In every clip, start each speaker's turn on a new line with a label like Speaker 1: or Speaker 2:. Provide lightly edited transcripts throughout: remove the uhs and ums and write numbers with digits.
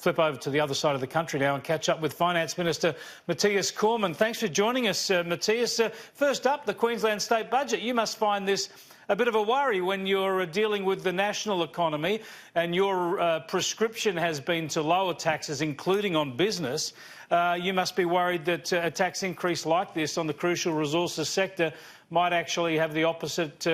Speaker 1: flip over to the other side of the country now and catch up with Finance Minister Matthias Cormann. Thanks for joining us, Matthias. First up, the Queensland state budget. You must find this a bit of a worry when you're dealing with the national economy and your prescription has been to lower taxes, including on business. You must be worried that a tax increase like this on the crucial resources sector might actually have the opposite,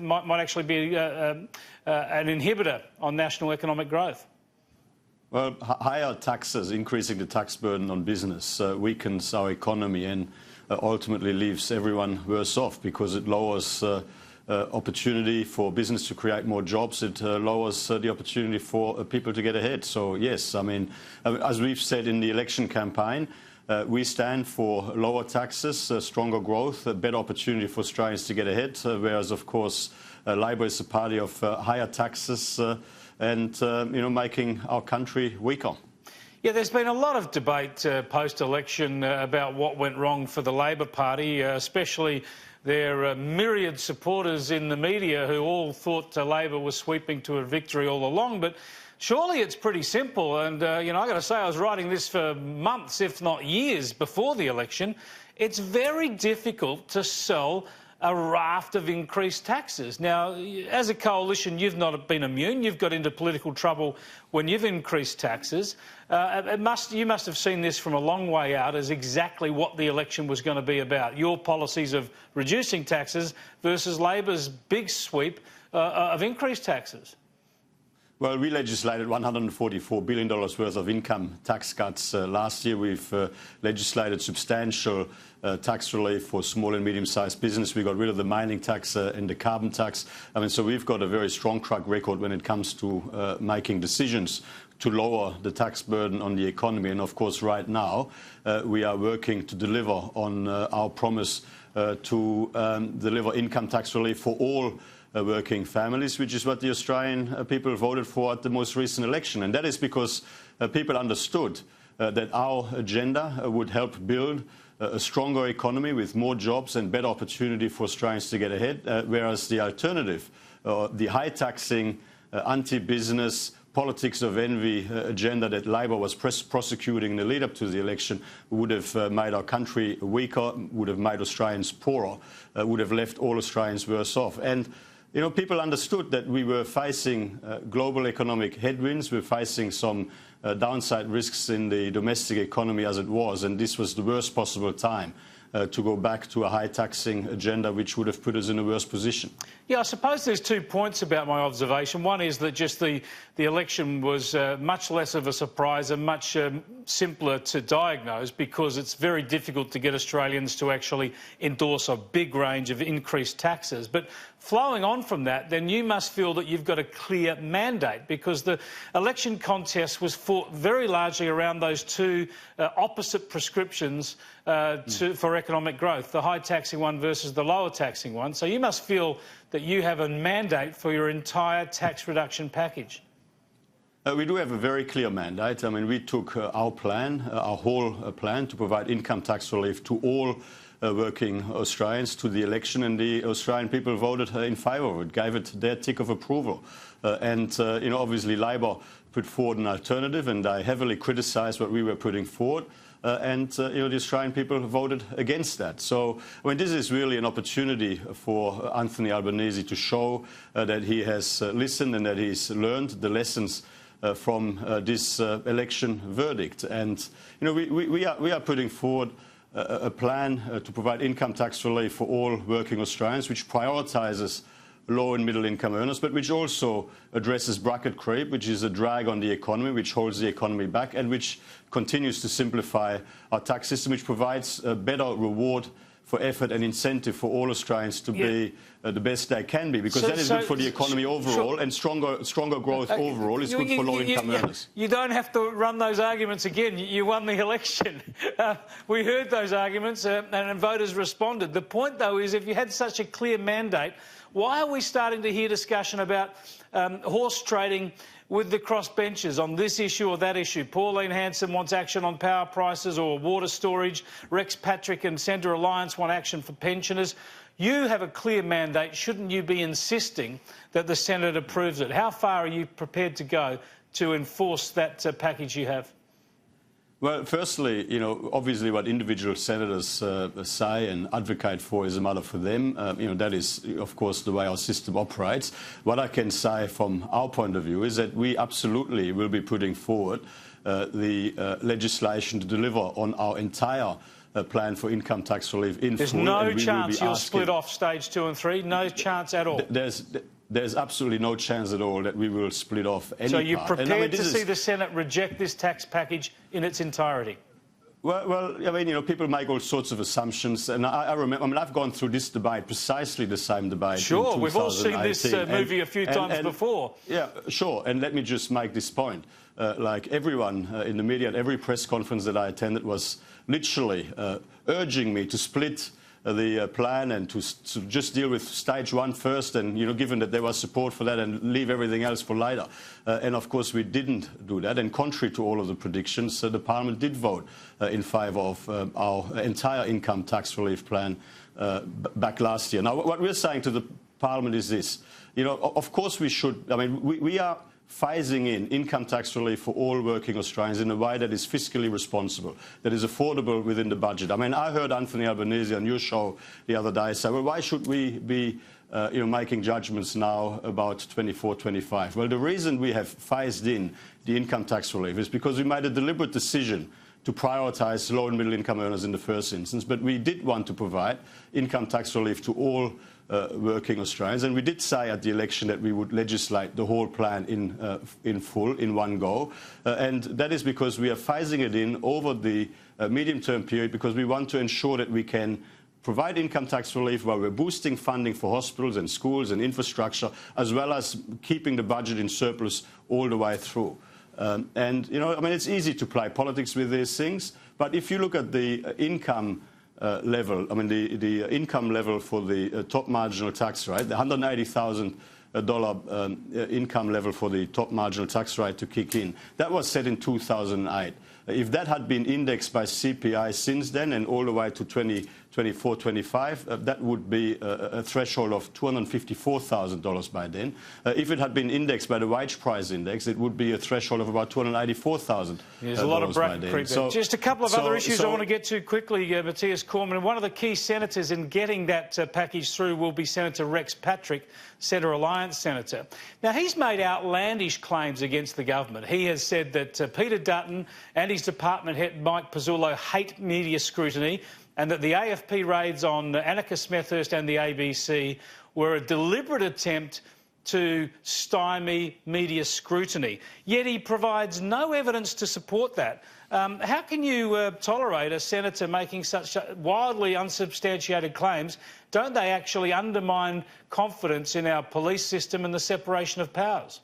Speaker 1: might actually be an inhibitor on national economic growth.
Speaker 2: Well, higher taxes, increasing the tax burden on business, weakens our economy and ultimately leaves everyone worse off because it lowers opportunity for business to create more jobs. It lowers the opportunity for people to get ahead. So, yes, I mean, as we've said in the election campaign, we stand for lower taxes, stronger growth, a better opportunity for Australians to get ahead, whereas, of course, Labor is a party of higher taxes and, making our country weaker.
Speaker 1: Yeah, there's been a lot of debate post-election about what went wrong for the Labor Party, especially their myriad supporters in the media who all thought Labor was sweeping to a victory all along. But surely it's pretty simple. And, I've got to say, I was writing this for months, if not years, before the election. It's very difficult to sell a raft of increased taxes. Now, as a coalition, you've not been immune. You've got into political trouble when you've increased taxes. You must have seen this from a long way out as exactly what the election was going to be about. Your policies of reducing taxes versus Labor's big sweep of increased taxes.
Speaker 2: Well, we legislated $144 billion worth of income tax cuts last year. We've legislated substantial tax relief for small and medium-sized business. We got rid of the mining tax and the carbon tax. I mean, so we've got a very strong track record when it comes to making decisions to lower the tax burden on the economy. And, of course, right now we are working to deliver on our promise to deliver income tax relief for all working families, which is what the Australian people voted for at the most recent election. And that is because people understood that our agenda would help build a stronger economy with more jobs and better opportunity for Australians to get ahead, whereas the alternative, the high-taxing, anti-business, politics of envy agenda that Labor was prosecuting in the lead-up to the election would have made our country weaker, would have made Australians poorer, would have left all Australians worse off. And people understood that we were facing global economic headwinds. We were facing some downside risks in the domestic economy as it was, and this was the worst possible time to go back to a high-taxing agenda which would have put us in a worse position.
Speaker 1: Yeah, I suppose there's 2 points about my observation. One is that just the election was much less of a surprise and much simpler to diagnose because it's very difficult to get Australians to actually endorse a big range of increased taxes. But flowing on from that, then you must feel that you've got a clear mandate because the election contest was fought very largely around those two opposite prescriptions for economic growth, the high-taxing one versus the lower-taxing one. So you must feel that you have a mandate for your entire tax reduction package.
Speaker 2: We do have a very clear mandate. I mean, we took our plan, our whole plan to provide income tax relief to all working Australians to the election, and the Australian people voted in favour of it, gave it their tick of approval. Obviously Labor put forward an alternative, and they heavily criticised what we were putting forward. The Australian people voted against that. So, I mean, this is really an opportunity for Anthony Albanese to show that he has listened and that he's learned the lessons from this election verdict. And, we are putting forward a plan to provide income tax relief for all working Australians, which prioritises low and middle income earners, but which also addresses bracket creep, which is a drag on the economy, which holds the economy back, and which continues to simplify our tax system, which provides a better reward for effort and incentive for all Australians to be the best they can be, because that is good for the economy overall, and stronger growth overall is good for low-income earners.
Speaker 1: You don't have to run those arguments again. You won the election. We heard those arguments and voters responded. The point, though, is if you had such a clear mandate, why are we starting to hear discussion about horse trading with the crossbenchers on this issue or that issue? Pauline Hanson wants action on power prices or water storage. Rex Patrick and Centre Alliance want action for pensioners. You have a clear mandate. Shouldn't you be insisting that the Senate approves it? How far are you prepared to go to enforce that package you have?
Speaker 2: Well, firstly, you know, obviously what individual senators say and advocate for is a matter for them. You know, that is, of course, the way our system operates. What I can say from our point of view is that we absolutely will be putting forward the legislation to deliver on our entire plan for income tax relief in full.
Speaker 1: There's no chance you'll split off stage 2 and 3? No chance at all?
Speaker 2: There's absolutely no chance at all that we will split off any part.
Speaker 1: So you're prepared to see the Senate reject this tax package in its entirety?
Speaker 2: Well, I mean, you know, people make all sorts of assumptions, and I remember, I mean, I've gone through this debate, precisely the same debate.
Speaker 1: Sure, we've all seen this movie a few times before.
Speaker 2: Yeah, sure, and let me just make this point. Like everyone in the media at every press conference that I attended was literally urging me to split the plan and to just deal with stage 1 first, and, you know, given that there was support for that, and leave everything else for later. And of course we didn't do that, and contrary to all of the predictions, the Parliament did vote in favour of our entire income tax relief plan back last year. Now, what we're saying to the Parliament is this. You know, of course we should, I mean, we are phasing in income tax relief for all working Australians in a way that is fiscally responsible, that is affordable within the budget. I mean, I heard Anthony Albanese on your show the other day say, well, why should we be you know, making judgments now about 24, 25? Well, the reason we have phased in the income tax relief is because we made a deliberate decision to prioritise low and middle income earners in the first instance, but we did want to provide income tax relief to all working Australians, and we did say at the election that we would legislate the whole plan in full, in one go, and that is because we are phasing it in over the medium-term period, because we want to ensure that we can provide income tax relief while we're boosting funding for hospitals and schools and infrastructure, as well as keeping the budget in surplus all the way through. And, you know, I mean, it's easy to play politics with these things, but if you look at the income level, I mean, the income level for the top marginal tax rate, the $180,000 income level for the top marginal tax rate to kick in, that was set in 2008. If that had been indexed by CPI since then and all the way to 2024, 25, that would be a threshold of $254,000 by then. If it had been indexed by the wage price index, it would be a threshold of about $284,000.
Speaker 1: There's a lot of bracket creep there. Just a couple of other issues I want to get to quickly, Matthias Cormann. One of the key senators in getting that package through will be Senator Rex Patrick, Centre Alliance senator. Now, he's made outlandish claims against the government. He has said that Peter Dutton and his department head Mike Pezzullo hate media scrutiny, and that the AFP raids on Annika Smethurst and the ABC were a deliberate attempt to stymie media scrutiny. Yet he provides no evidence to support that. How can you tolerate a senator making such wildly unsubstantiated claims? Don't they actually undermine confidence in our police system and the separation of powers?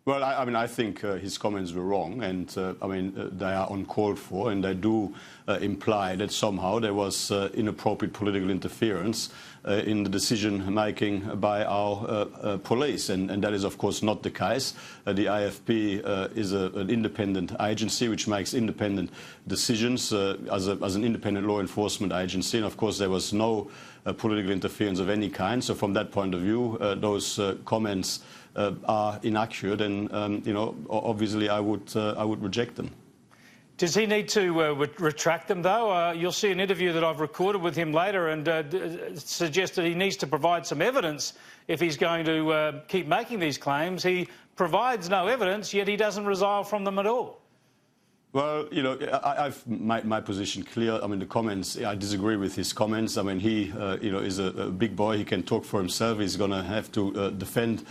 Speaker 2: Well, I mean, I think his comments were wrong, and I mean, they are uncalled for, and they do imply that somehow there was inappropriate political interference in the decision-making by our police, and that is, of course, not the case. The AFP is an independent agency which makes independent decisions as an independent law enforcement agency, and, of course, there was no political interference of any kind. So from that point of view, those comments are inaccurate, and you know, obviously I would reject them.
Speaker 1: Does he need to retract them, though? You'll see an interview that I've recorded with him later, and suggest that he needs to provide some evidence if he's going to keep making these claims. He provides no evidence, yet he doesn't resile from them at all.
Speaker 2: Well, you know, I've made my position clear. I mean, the comments, I disagree with his comments. I mean, he, you know, is a big boy. He can talk for himself. He's going to have to defend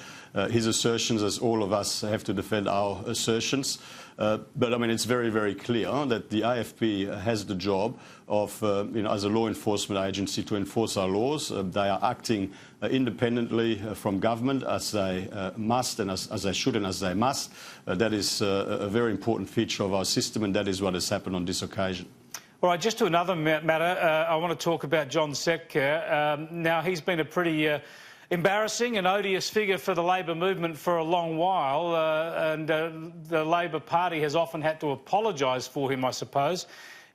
Speaker 2: his assertions, as all of us have to defend our assertions. But, I mean, it's very, very clear that the AFP has the job of, you know, as a law enforcement agency to enforce our laws. They are acting independently from government, as they must, and as they should and as they must. That is a very important feature of our system, and that is what has happened on this occasion.
Speaker 1: All right, just to another matter, I want to talk about John Setka. Now, he's been a pretty embarrassing and odious figure for the Labor movement for a long while, and the Labor Party has often had to apologise for him, I suppose.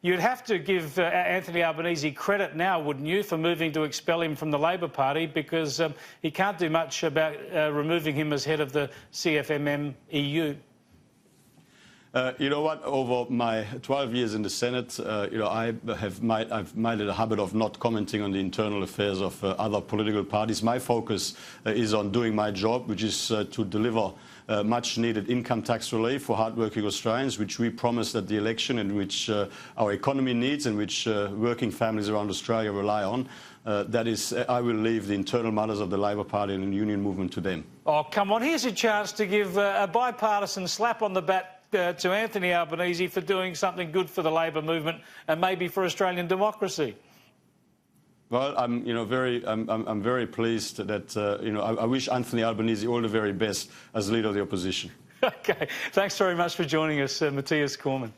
Speaker 1: You'd have to give Anthony Albanese credit now, wouldn't you, for moving to expel him from the Labor Party, because he can't do much about removing him as head of the CFMM EU.
Speaker 2: You know what? Over my 12 years in the Senate, I've made it a habit of not commenting on the internal affairs of other political parties. My focus is on doing my job, which is to deliver much-needed income tax relief for hard-working Australians, which we promised at the election and which our economy needs and which working families around Australia rely on. That is, I will leave the internal matters of the Labor Party and the union movement to them.
Speaker 1: Oh, come on. Here's a chance to give a bipartisan slap on the back to Anthony Albanese for doing something good for the Labor movement and maybe for Australian democracy.
Speaker 2: Well, I'm very pleased that I wish Anthony Albanese all the very best as leader of the opposition.
Speaker 1: OK, thanks very much for joining us, Matthias Cormann.